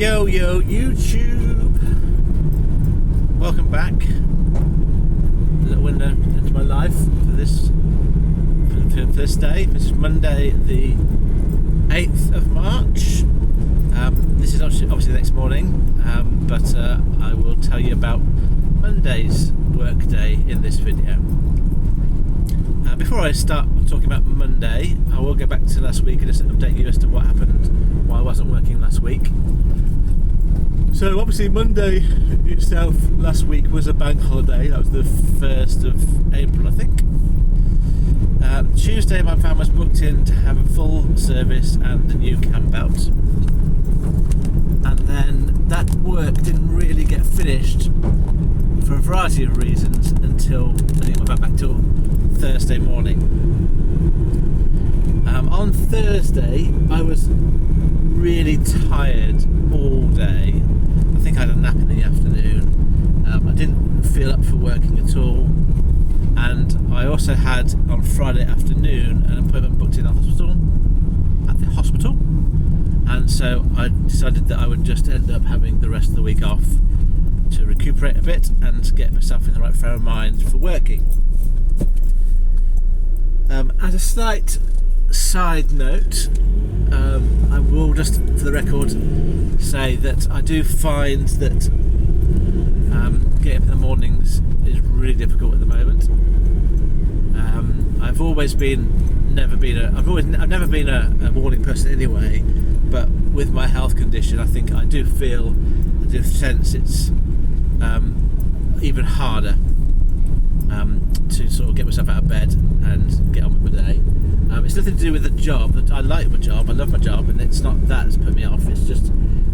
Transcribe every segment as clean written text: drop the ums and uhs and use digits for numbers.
Yo YouTube, welcome back. A little window into my life for this day. This is Monday the 8th of March. This is obviously the next morning, but I will tell you about Monday's work day in this video. Before I start talking about Monday, I will go back to last week and just update you as to what happened while I wasn't working last week. So obviously Monday itself last week was a bank holiday. That was the 1st of April, I think. Tuesday my van was booked in to have a full service and a new cam belt. And then that work didn't really get finished for a variety of reasons until I think I went back till Thursday morning. On Thursday I was really tired all day. I think I had a nap in the afternoon. I didn't feel up for working at all, and I also had on Friday afternoon an appointment booked in at the hospital, and so I decided that I would just end up having the rest of the week off to recuperate a bit and get myself in the right frame of mind for working. As a slight side note, I will just for the record say that I do find that getting up in the mornings is really difficult at the moment. I've never been a morning person anyway, but with my health condition I do sense it's even harder to sort of get myself out of bed and get on with my day. It's nothing to do with the job. That I like my job, I love my job, and it's not that that's put me off. It's just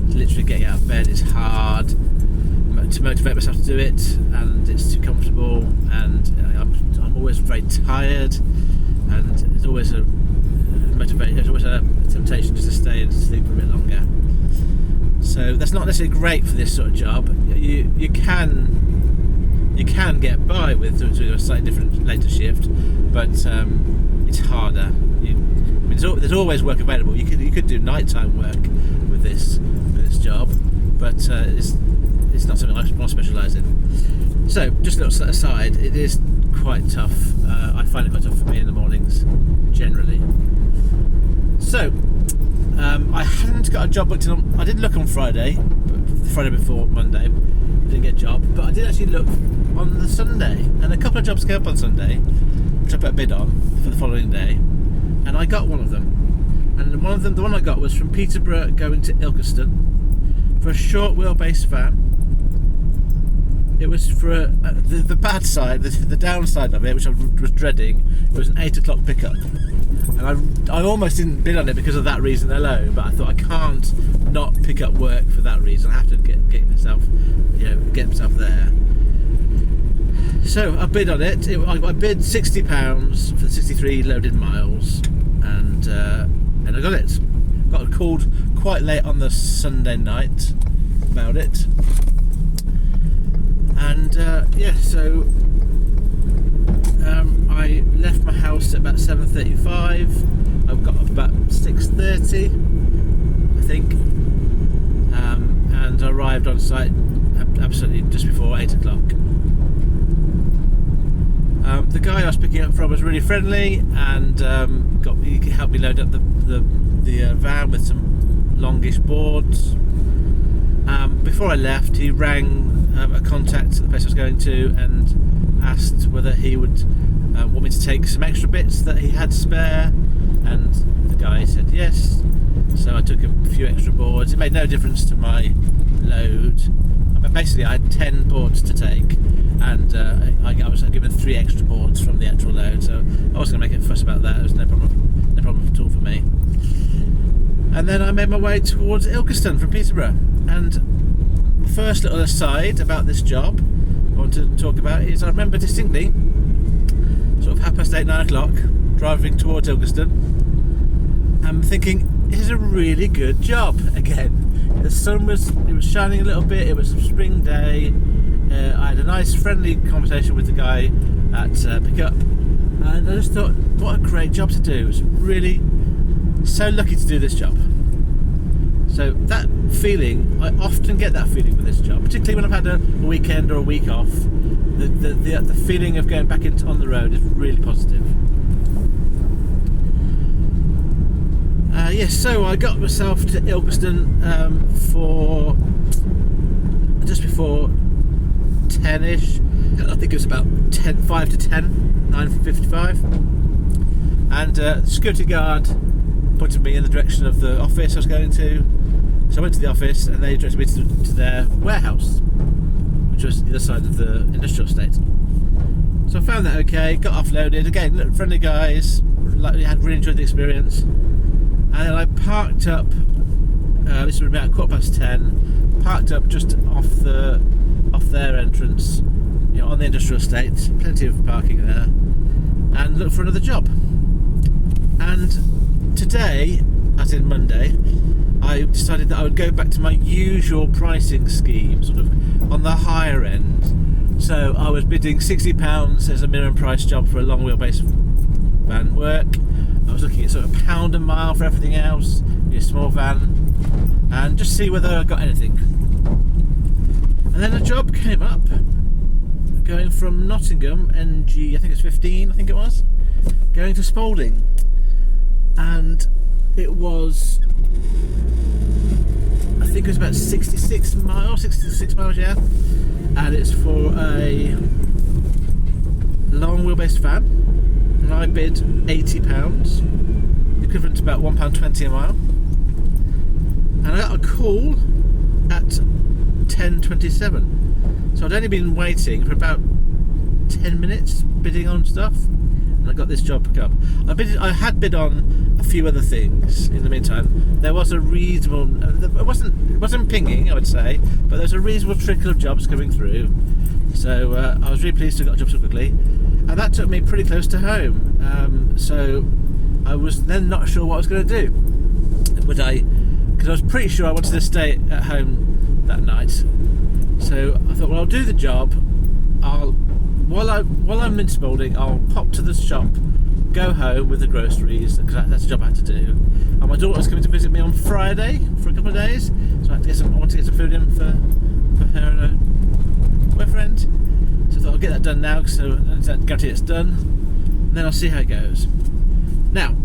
literally getting out of bed is hard to motivate myself to do it, and it's too comfortable, and I'm always very tired, and there's always a temptation just to stay and sleep for a bit longer. So that's not necessarily great for this sort of job. You can get by with doing a slightly different later shift, but it's harder. There's always work available. You could do nighttime work with this job, but it's not something I want to specialise in. So just a little aside, it is quite tough. I find it quite tough for me in the mornings generally. So I hadn't got a job booked in. I did look on Friday before Monday. Didn't get a job, but I did actually look on the Sunday, and a couple of jobs came up on Sunday, which I put a bid on for the following day, and I got one of them. And the one I got was from Peterborough going to Ilkeston for a short wheelbase van. It was for the bad side, the downside of it, which I was dreading. It was an 8 o'clock pickup, and I almost didn't bid on it because of that reason alone. But I thought I can't not pick up work for that reason. I have to get myself there. So I bid on it. I bid £60 for the 63 loaded miles, and I got it. Got called quite late on the Sunday night about it, and so I left my house at about 7:35. I got up about 6:30, I think, and I arrived on site absolutely just before 8 o'clock. The guy I was picking up from was really friendly, and he helped me load up the van with some longish boards. Before I left, he rang a contact at the place I was going to and asked whether he would want me to take some extra bits that he had spare, and the guy said yes. So I took a few extra boards. It made no difference to my load. Basically, I had 10 boards to take, and I was given 3 extra boards from the actual load, so I wasn't going to make a fuss about that. There was no problem at all for me. And then I made my way towards Ilkeston from Peterborough. And the first little aside about this job I want to talk about is I remember distinctly, sort of 8:30, 9 o'clock, driving towards Ilkeston, and thinking, it is a really good job again. The sun was shining a little bit. It was a spring day. I had a nice friendly conversation with the guy at pickup, and I just thought, what a great job to do. It was really so lucky to do this job. So that feeling, I often get that feeling with this job, particularly when I've had a weekend or a week off. The feeling of going back on the road is really positive. Yes, so I got myself to Ilkeston for just before 10ish. I think it was about 5 to 10, 9:55. And the security guard pointed me in the direction of the office I was going to. So I went to the office and they directed me to their warehouse, which was the other side of the industrial estate. So I found that okay, got offloaded. Again, friendly guys, had really enjoyed the experience. And then I parked up, this was about 10:15, parked up just off their entrance, on the industrial estate, plenty of parking there, and looked for another job. And today, as in Monday, I decided that I would go back to my usual pricing scheme, sort of on the higher end. So I was bidding £60 as a minimum price job for a long wheelbase van work. I was looking at sort of £1 a mile for everything else, a small van, and just see whether I got anything. And then a job came up, going from Nottingham, NG, I think it's 15, going to Spalding. And it was, I think it was about 66 miles, yeah. And it's for a long wheelbase van. And I bid £80, equivalent to about £1.20 a mile. And I got a call at 10:27. So I'd only been waiting for about 10 minutes bidding on stuff, and I got this job pick up. I had bid on a few other things in the meantime. There was a reasonable, it wasn't pinging, I would say, but there was a reasonable trickle of jobs coming through. So I was really pleased to have got a job so quickly. And that took me pretty close to home. So I was then not sure what I was going to do. Because I was pretty sure I wanted to stay at home that night. So I thought, well, I'll do the job. While I'm in Spalding, I'll pop to the shop, go home with the groceries, because that's a job I had to do. And my daughter was coming to visit me on Friday for a couple of days, so I wanted to get some food in for her and her boyfriend. So I thought I'll get that done now, so I guarantee it's done, and then I'll see how it goes. Now,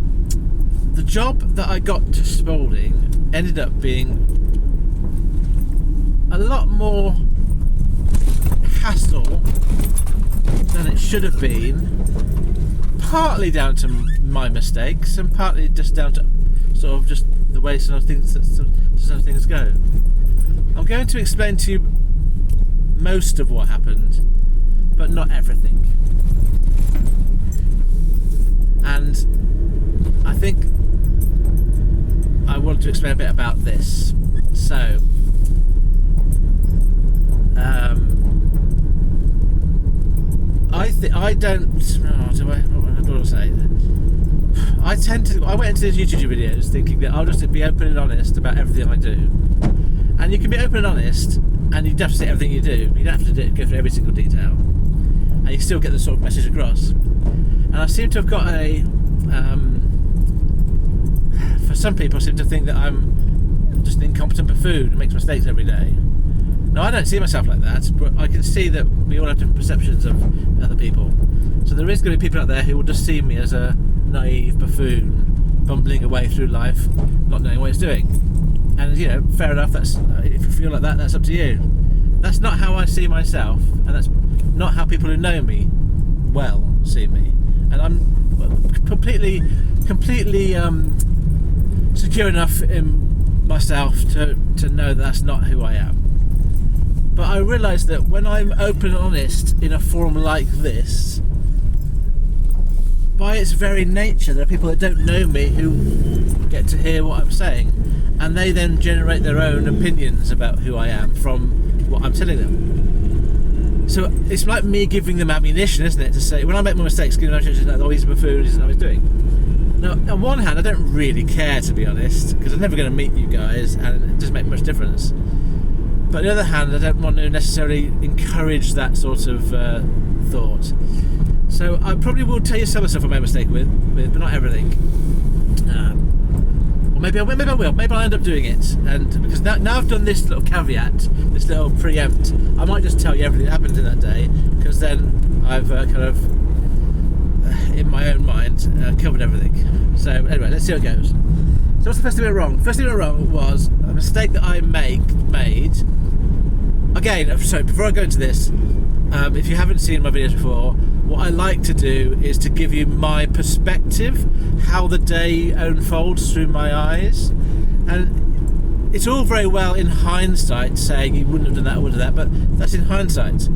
the job that I got to Spalding ended up being a lot more hassle than it should have been, partly down to my mistakes and partly just down to sort of just the way some things go. I'm going to explain to you most of what happened, but not everything. And I think I want to explain a bit about this. So I went into these YouTube videos thinking that I'll just be open and honest about everything I do. And you can be open and honest, and you don't have to say everything you do. You don't have to go through every single detail, and you still get the sort of message across. And I seem to have got for some people, I seem to think that I'm just an incompetent buffoon who makes mistakes every day. No, I don't see myself like that, but I can see that we all have different perceptions of other people. So there is going to be people out there who will just see me as a naive buffoon, bumbling away through life, not knowing what he's doing. And fair enough. That's if you feel like that, that's up to you. That's not how I see myself, and that's not how people who know me well see me. And I'm completely secure enough in myself to know that that's not who I am. But I realise that when I'm open and honest in a forum like this, by its very nature, there are people that don't know me who get to hear what I'm saying, and they then generate their own opinions about who I am from what I'm telling them. So it's like me giving them ammunition, isn't it, to say, when I make my mistakes, giving them ammunition, oh, he's a buffoon, he doesn't know what he's doing. Now, on one hand, I don't really care, to be honest, because I'm never going to meet you guys, and it doesn't make much difference. But on the other hand, I don't want to necessarily encourage that sort of thought. So I probably will tell you some of the stuff I made a mistake with, but not everything. Or maybe I will. Maybe I'll end up doing it. And because now I've done this little caveat, this little preempt, I might just tell you everything that happened in that day, because then I've kind of, in my own mind, covered everything. So anyway, let's see how it goes. So what's the first thing that went wrong? First thing that went wrong was a mistake that I made. Again, so before I go into this, if you haven't seen my videos before, what I like to do is to give you my perspective, how the day unfolds through my eyes. And it's all very well in hindsight saying you wouldn't have done that, or would have that, but that's in hindsight.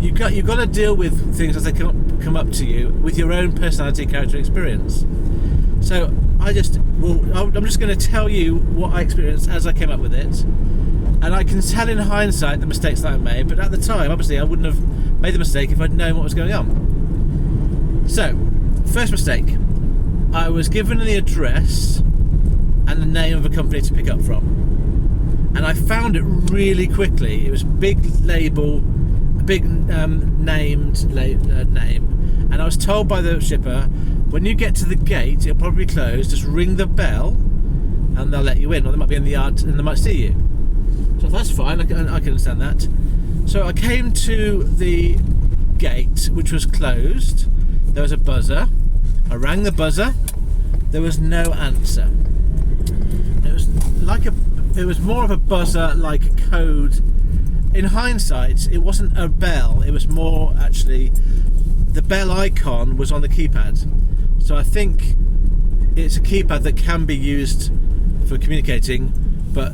You've got to deal with things as they come up to you with your own personality, character, experience. So I'm just going to tell you what I experienced as I came up with it. And I can tell in hindsight the mistakes that I made, but at the time, obviously, I wouldn't have made the mistake if I'd known what was going on. So, first mistake. I was given the address and the name of a company to pick up from. And I found it really quickly. It was a big label, a big named name. And I was told by the shipper, when you get to the gate, it'll probably close, just ring the bell and they'll let you in. Or they might be in the yard and they might see you. So that's fine, I can understand that. So I came to the gate, which was closed. There was a buzzer. I rang the buzzer. There was no answer. It was more of a buzzer, like a code. In hindsight, it wasn't a bell. It was more actually the bell icon was on the keypad. So I think it's a keypad that can be used for communicating, but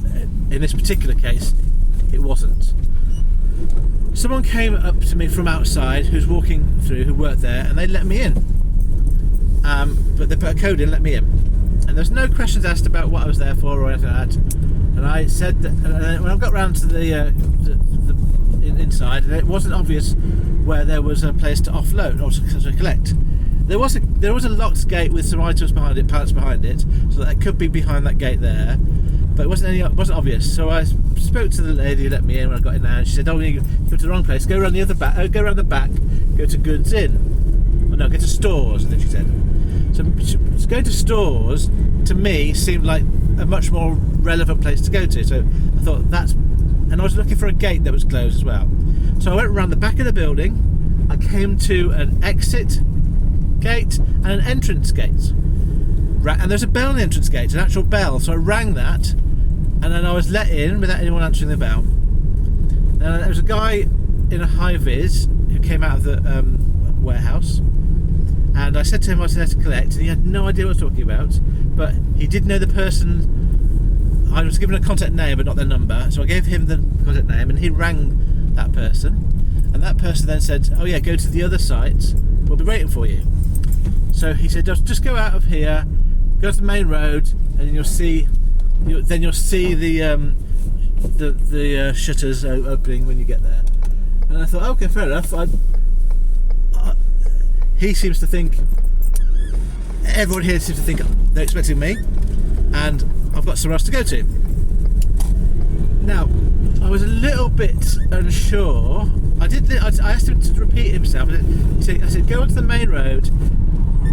in this particular case, it wasn't. Someone came up to me from outside who's walking through, who worked there, and they let me in. But they put a code in and let me in. And there's no questions asked about what I was there for or anything like that. And I said that, and when I got round to the inside, and it wasn't obvious where there was a place to offload or to collect. There was a locked gate with some items behind it, pallets behind it, so that it could be behind that gate there. But it wasn't obvious. So I spoke to the lady who let me in when I got in there, and she said, "Oh, you go to the wrong place. Go around the back. Go to Goods Inn. Oh no, go to Stores." I think she said. So going to Stores to me seemed like a much more relevant place to go to. So I thought and I was looking for a gate that was closed as well. So I went around the back of the building. I came to an exit gate and an entrance gate. And there's a bell on the entrance gate, an actual bell. So I rang that, and then I was let in without anyone answering the bell. And there was a guy in a high-vis who came out of the warehouse, and I said to him I was there to collect, and he had no idea what I was talking about, but he did know the person. I was given a contact name but not their number, so I gave him the contact name, and he rang that person, and that person then said, "Oh yeah, go to the other site, we'll be waiting for you." So he said, just go out of here, go to the main road, and you'll see the shutters opening when you get there. And I thought, okay, fair enough. He seems to think, everyone here seems to think they're expecting me, and I've got somewhere else to go to. Now, I was a little bit unsure. I asked him to repeat himself. I said, go onto the main road,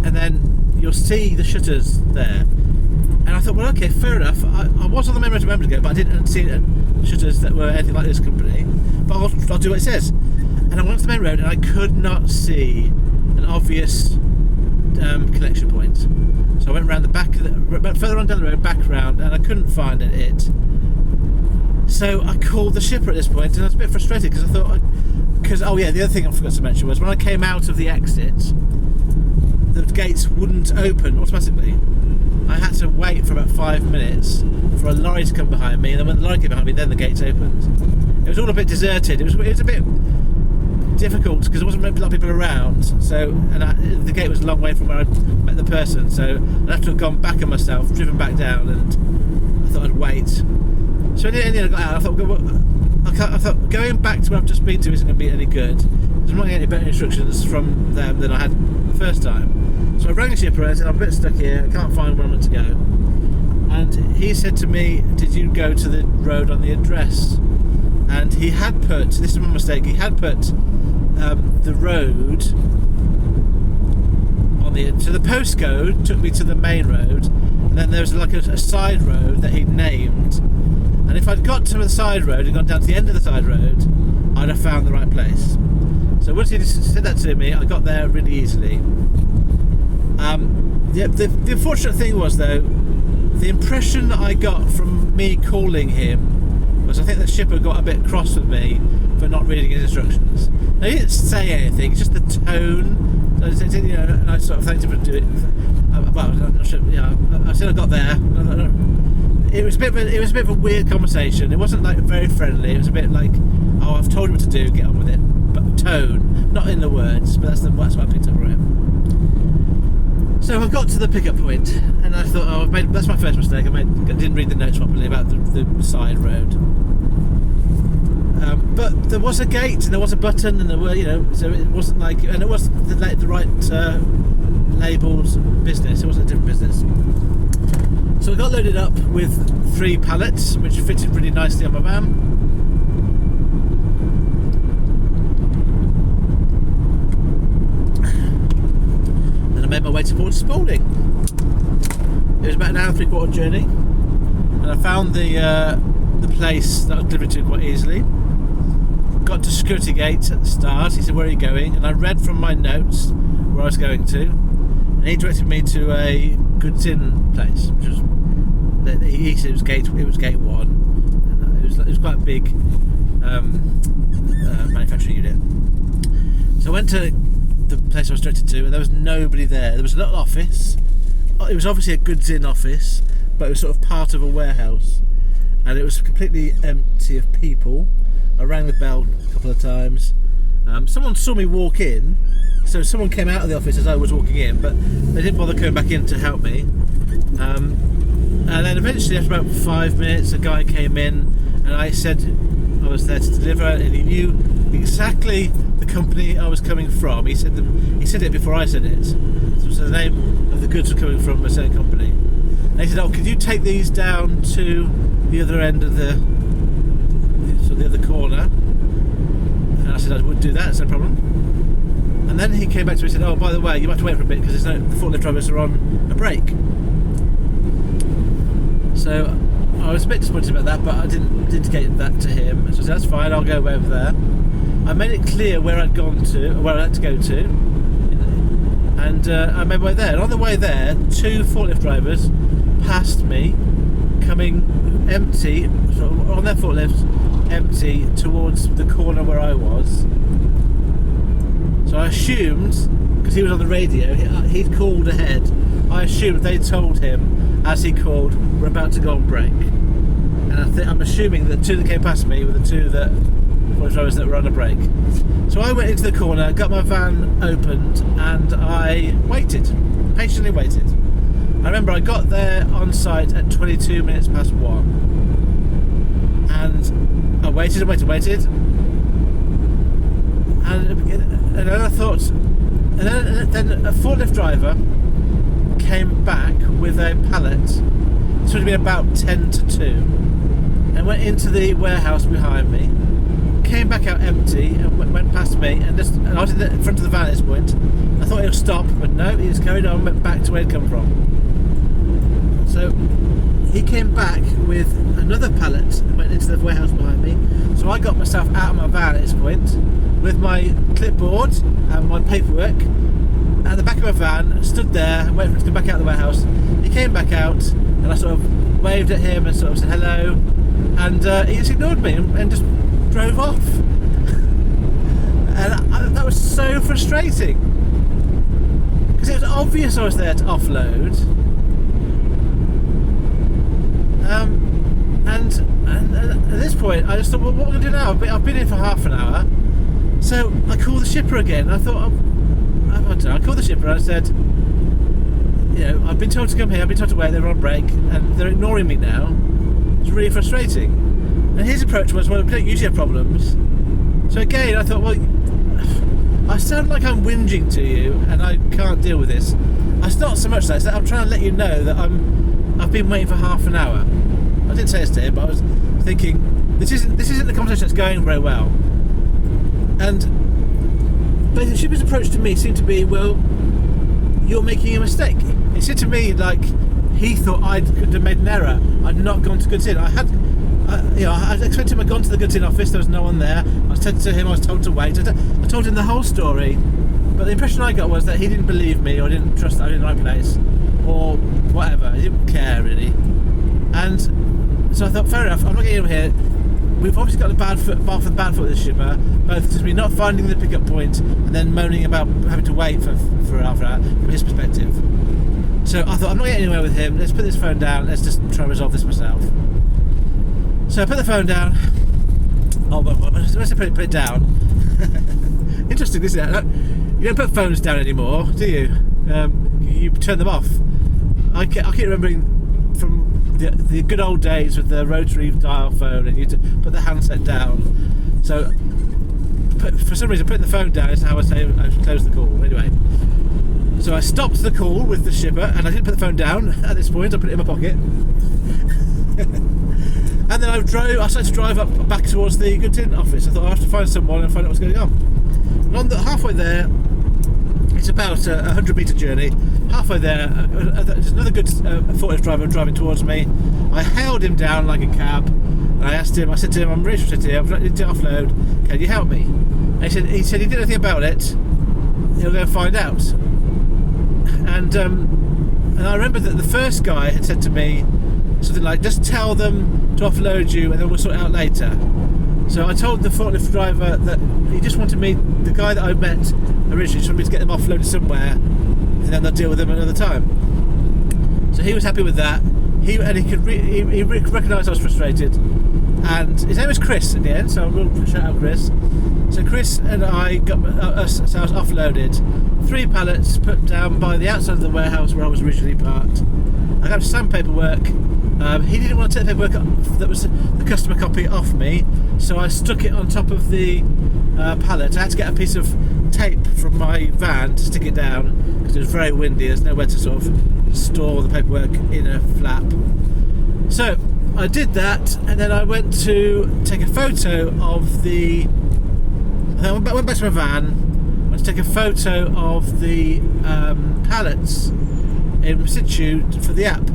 and then you'll see the shutters there. And I thought, well, okay, fair enough. I was on the main road a moment ago, but I didn't see shutters that were anything like this company. But I'll do what it says. And I went to the main road, and I could not see an obvious connection point. So I went around the back, went further on down the road, back round, and I couldn't find it. So I called the shipper at this point, and I was a bit frustrated because I thought, oh yeah, the other thing I forgot to mention was when I came out of the exit, the gates wouldn't open automatically. I had to wait for about 5 minutes for a lorry to come behind me, and then when the lorry came behind me, then the gates opened. It was all a bit deserted. It was a bit difficult because there wasn't a lot of people around. So, the gate was a long way from where I met the person. So I'd have to have gone back on myself, driven back down, and I thought I'd wait. So in the end I got out. I thought going back to where I've just been to isn't going to be any good. I'm not getting any better instructions from them than I had the first time. So I rang the shipper and said, I'm a bit stuck here, I can't find where I'm meant to go. And he said to me, did you go to the road on the address? And he had put, this is my mistake, he had put the road on the, so the postcode took me to the main road, And then there was like a side road that he'd named, and if I'd got to the side road and gone down to the end of the side road, I'd have found the right place. So once he said that to me, I got there really easily. The unfortunate thing was, though, the impression that I got from me calling him was I think the shipper got a bit cross with me for not reading his instructions. Now, he didn't say anything, it's just the tone. And I sort of thanked him for doing it. Well, I'm not sure. Yeah, I said I got there. It was a bit of a weird conversation. It wasn't like very friendly. It was a bit like, "Oh, I've told you what to do. Get on with it." But tone, not in the words. But that's what I picked up from it. So I got to the pickup point, and I thought, "Oh, that's my first mistake. I didn't read the notes properly about the side road." But there was a gate and there was a button, and there were, so it wasn't like, and it was the right labelled business. It wasn't a different business. So I got loaded up with 3 pallets, which fitted really nicely on my van. Then I made my way towards Spalding. It was about an hour and 3/4 journey, and I found the place that I was delivered to quite easily. Got to security gate at the start. He said, "Where are you going?" And I read from my notes where I was going to, and he directed me to a goods in place, which was, he said it was gate 1, and it was quite a big manufacturing unit. So I went to the place I was directed to, and there was nobody there. There was a little office. It was obviously a goods in office, but it was sort of part of a warehouse, and it was completely empty of people. I rang the bell a couple of times. Someone saw me walk in, so someone came out of the office as I was walking in, but they didn't bother coming back in to help me. And then eventually, after about 5 minutes, a guy came in, and I said I was there to deliver, and he knew exactly the company I was coming from. He said it before I said it. So the name of the goods were coming from a certain company. And he said, "Oh, could you take these down to the other end of the other corner?" And I said I would do that, it's no problem. And then he came back to me and said, "Oh, by the way, you have to wait for a bit because the forklift drivers are on a break." So I was a bit disappointed about that, but I didn't indicate that to him. So I said, "That's fine, I'll go over there." I made it clear where I'd gone to, where I had to go to, and I made my way there. And on the way there, 2 forklift drivers passed me, coming empty, sort of on their forklifts, empty towards the corner where I was. So I assumed, because he was on the radio, he'd called ahead, I assumed they told him as he called, "We're about to go on break." And I'm assuming that 2 that came past me were the 2 drivers that were on a break. So I went into the corner, got my van opened, and I patiently waited. I remember I got there on site at 22 minutes past 1, and I waited, and then I thought, and then a forklift driver came back with a pallet. This would have been about 10 to 2, and went into the warehouse behind me, came back out empty, and went past me, and I was in front of the van at this point. I thought he'll stop, but no, he just carried on, went back to where he'd come from. So he came back with another pallet and went into the warehouse behind me. So I got myself out of my van at this point with my clipboard and my paperwork at the back of my van, stood there, waiting for him to come back out of the warehouse. He came back out, and I sort of waved at him and sort of said hello, and he just ignored me and just drove off. And that was so frustrating, because it was obvious I was there to offload. And at this point, I just thought, well, what am I going to do now? I've been in for half an hour. So I called the shipper again. I thought, I called the shipper and I said, I've been told to come here, I've been told to wait, they're on break, and they're ignoring me now. It's really frustrating. And his approach was, well, we don't usually have problems. So again, I thought, well, I sound like I'm whinging to you and I can't deal with this. It's not so much that, it's that I'm trying to let you know that I've been waiting for half an hour. I didn't say this to him, but I was thinking, this isn't the conversation that's going very well. But the shipper's approach to me seemed to be, well, you're making a mistake. It said to me, like, he thought I'd made an error. I'd not gone to Goods Inn. I expected him to have gone to the Goods Inn office. There was no one there. I said to him I was told to wait. I told him the whole story, but the impression I got was that he didn't believe me, or didn't trust that I was in the right place, or whatever. He didn't care really. And so I thought, fair enough, I'm not getting him here. We've obviously got the bad foot with the shipper, both because we're not finding the pickup point and then moaning about having to wait for half an hour from his perspective. So I thought, I'm not getting anywhere with him. Let's put this phone down. Let's just try and resolve this myself. So I put the phone down. Oh, well, let's put it down. Interesting, isn't it? You don't put phones down anymore, do you? You turn them off. I keep remembering from the good old days with the rotary dial phone, and you put the handset down. So for some reason, putting the phone down is how I say I should close the call. Anyway, so I stopped the call with the shipper, and I didn't put the phone down at this point. I put it in my pocket. And then I started to drive up back towards the Goods Inn office. I thought I have to find someone and find out what's going on. And halfway there, it's about a 100-metre journey. Halfway there, there's another good forklift driver driving towards me. I hailed him down like a cab, and I said to him, I'm really frustrated here, I need to offload, can you help me? And he said he didn't know anything about it, he'll go find out. And I remember that the first guy had said to me something like, just tell them to offload you and then we'll sort it out later. So I told the forklift driver that he just wanted me, the guy that I met originally, just wanted me to get them offloaded somewhere, and then they'll deal with them another time. So he was happy with that. He recognised I was frustrated, and his name was Chris in the end. So we'll shout out Chris. So Chris and I got us offloaded. 3 pallets put down by the outside of the warehouse where I was originally parked. I got some paperwork. He didn't want to take the paperwork that was the customer copy off me, so I stuck it on top of the pallet. I had to get a piece of tape from my van to stick it down because it was very windy. There's nowhere to sort of store the paperwork in a flap. So I did that, and then I went to take a photo of the. I went back to my van. Went to take a photo of the pallets in situ for the app.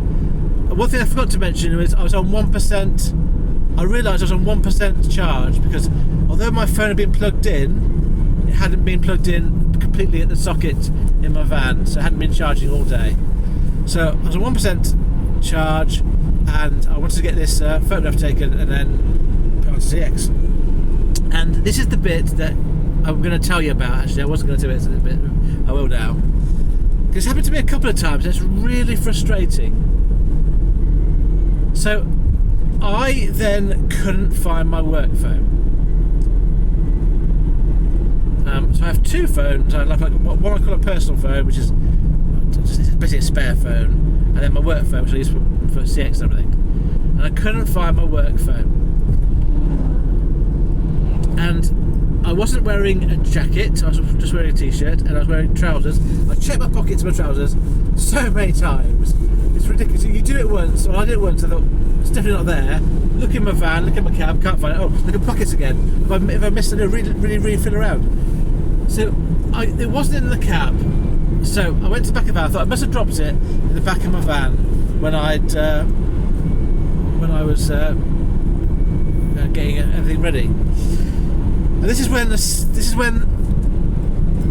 One thing I forgot to mention was I was on 1%. I realised I was on 1% charge because although my phone had been plugged in, it hadn't been plugged in completely at the socket in my van, so it hadn't been charging all day. So I was on 1% charge, and I wanted to get this photograph taken and then put on CX. And this is the bit that I'm going to tell you about. Actually, I wasn't going to do it, so this bit I will now. Because it's happened to me a couple of times. It's really frustrating. So I then couldn't find my work phone. So I have 2 phones. I have one I call a personal phone, which is basically a spare phone, and then my work phone, which I use for CX and everything. And I couldn't find my work phone. And I wasn't wearing a jacket. I was just wearing a t-shirt, and I was wearing trousers. I checked my pockets of my trousers so many times. It's ridiculous. You do it once, or I did it once. I thought it's definitely not there. Look in my van, look in my cab, can't find it. Oh, look at pockets again. If I missed it, really feel around. So it wasn't in the cab. So I went to the back of the van. I thought I must have dropped it in the back of my van when I was getting everything ready. And this is when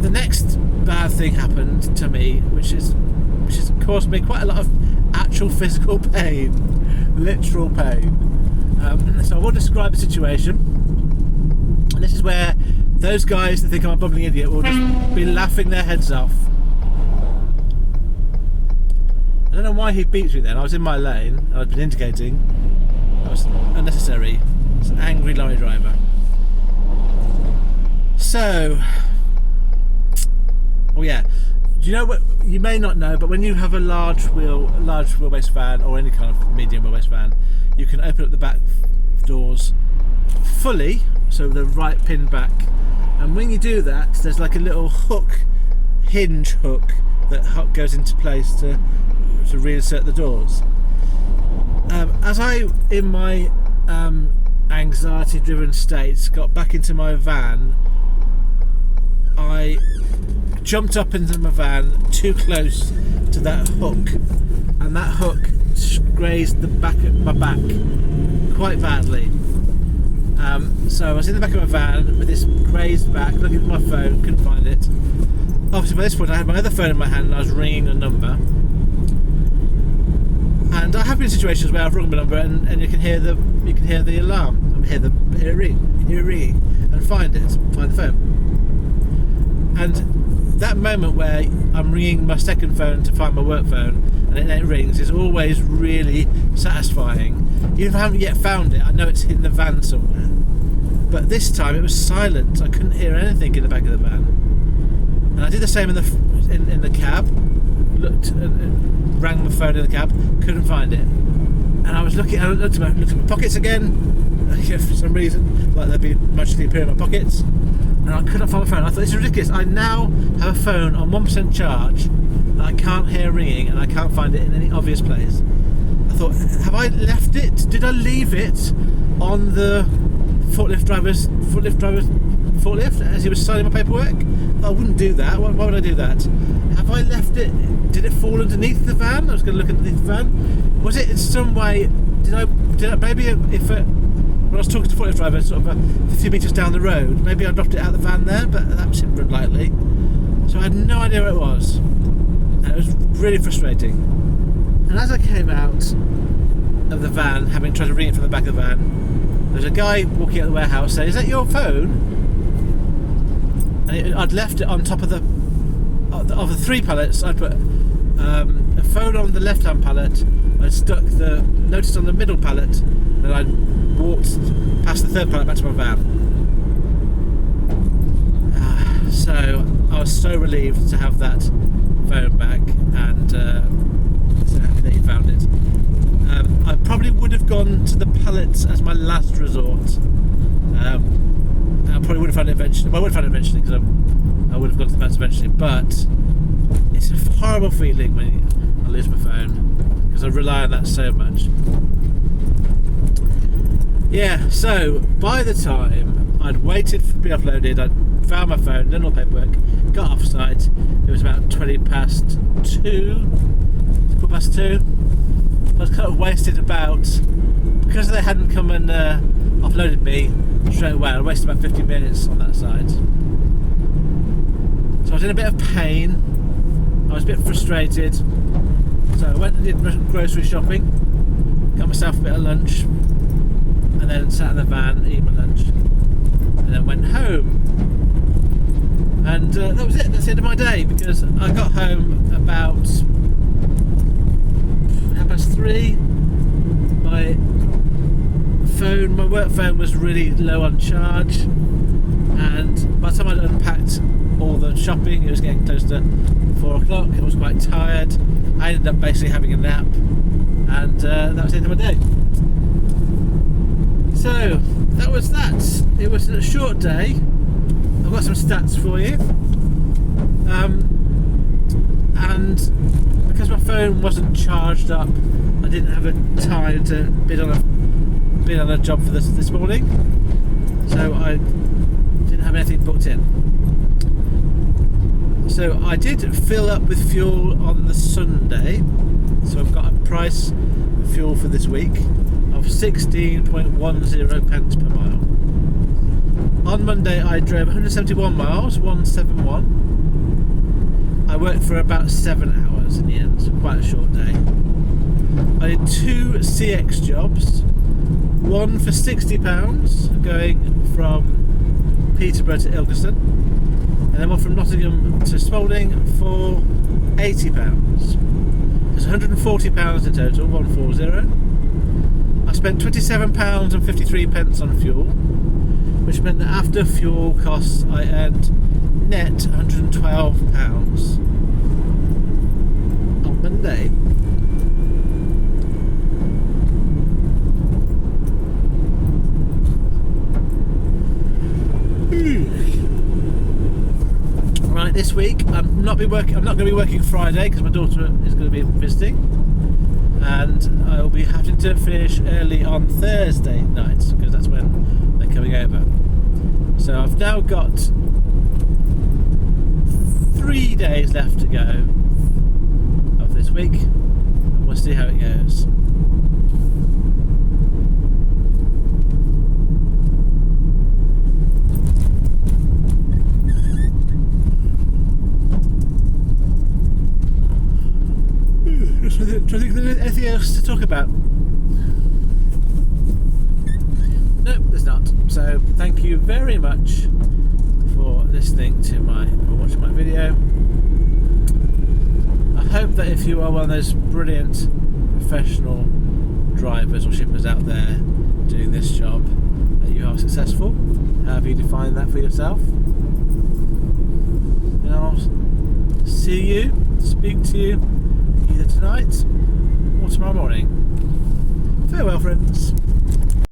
the next bad thing happened to me, which has caused me quite a lot of actual physical pain, literal pain. So I will describe the situation, and this is where those guys that think I'm a bumbling idiot will just be laughing their heads off. I don't know why he beats me then. I was in my lane, I'd been indicating. That was unnecessary. It's an angry lorry driver. So, oh yeah, do you know what? You may not know, but when you have a large wheelbase van or any kind of medium wheelbase van, you can open up the back doors fully, so the right pin back. And when you do that, there's like a little hinge hook that goes into place to reinsert the doors. As I, in my anxiety-driven state, got back into my van, I jumped up into my van too close to that hook, and that hook grazed the back of my back quite badly. So I was in the back of my van with this grazed back, looking for my phone, couldn't find it. Obviously by this point I had my other phone in my hand and I was ringing a number. And I have been in situations where I've rung the number and you can hear the alarm, hear it ringing, and find the phone. And that moment where I'm ringing my second phone to find my work phone and it rings is always really satisfying. Even if I haven't yet found it, I know it's in the van somewhere. But this time it was silent. I couldn't hear anything in the back of the van. And I did the same in the cab. Looked and rang my phone in the cab, couldn't find it. And I was looked at my pockets again, for some reason, like they'd be magically appearing in my pockets. And I couldn't find my phone. I thought, this is ridiculous. I now have a phone on 1% charge that I can't hear ringing and I can't find it in any obvious place. I thought, have I left it? Did I leave it on the forklift as he was signing my paperwork? I wouldn't do that. Why would I do that? Have I left it? Did it fall underneath the van? I was going to look underneath the van. Was it in some way? Did I maybe if when I was talking to the forklift driver, sort of a few metres down the road, maybe I dropped it out of the van there, but that seemed unlikely. So I had no idea where it was, and it was really frustrating. And as I came out of the van, having tried to ring it from the back of the van, there's a guy walking out of the warehouse saying, "Is that your phone?" And I'd left it on top of the 3 pallets. I'd put a phone on the left-hand pallet. I'd stuck the notice on the middle pallet, and I'd walked past the 3rd pallet back to my van. So I was so relieved to have that phone back, and so happy that you found it. I probably would have gone to the pallets as my last resort. I probably would have found it eventually. Well, I would have found it eventually because I would have gone to the pallets eventually. But it's a horrible feeling when I lose my phone because I rely on that so much. Yeah. So by the time I'd waited for it to be uploaded, I'd found my phone, done all the paperwork, got off site. It was about 20 past 2. Quarter past 2. I was kind of wasted about, because they hadn't come and uploaded me straight away, I wasted about 50 minutes on that side. So I was in a bit of pain, I was a bit frustrated, so I went and did grocery shopping, got myself a bit of lunch, and then sat in the van, eat my lunch, and then went home. And that was it, that's the end of my day, because I got home about 3. My work phone was really low on charge, and by the time I'd unpacked all the shopping, it was getting close to 4 o'clock. I was quite tired. I ended up basically having a nap, and that was the end of my day. So that was that. It was a short day. I've got some stats for you, and because my phone wasn't charged up, I didn't have a time to bid on a job for this morning, so I didn't have anything booked in. So I did fill up with fuel on the Sunday, so I've got a price of fuel for this week of 16.10 pence per mile. On Monday I drove 171 miles, 171. I worked for about 7 hours in the end, so quite a short day. I did 2 CX jobs, one for £60 going from Peterborough to Ilkeston, and then one from Nottingham to Spalding for £80. There's £140 in total, 140. I spent £27.53 on fuel, which meant that after fuel costs I earned net £112 on Monday. Right, this week I'm not going to be working Friday because my daughter is going to be visiting, and I will be having to finish early on Thursday night because that's when they're coming over. So I've now got 3 days left to go this week, and we'll see how it goes. Do you think there's anything else to talk about? No, there's not. So thank you very much for listening to or watching my video. I hope that if you are one of those brilliant professional drivers or shippers out there doing this job, that you are successful. However you define that for yourself. And I'll speak to you either tonight or tomorrow morning. Farewell, friends.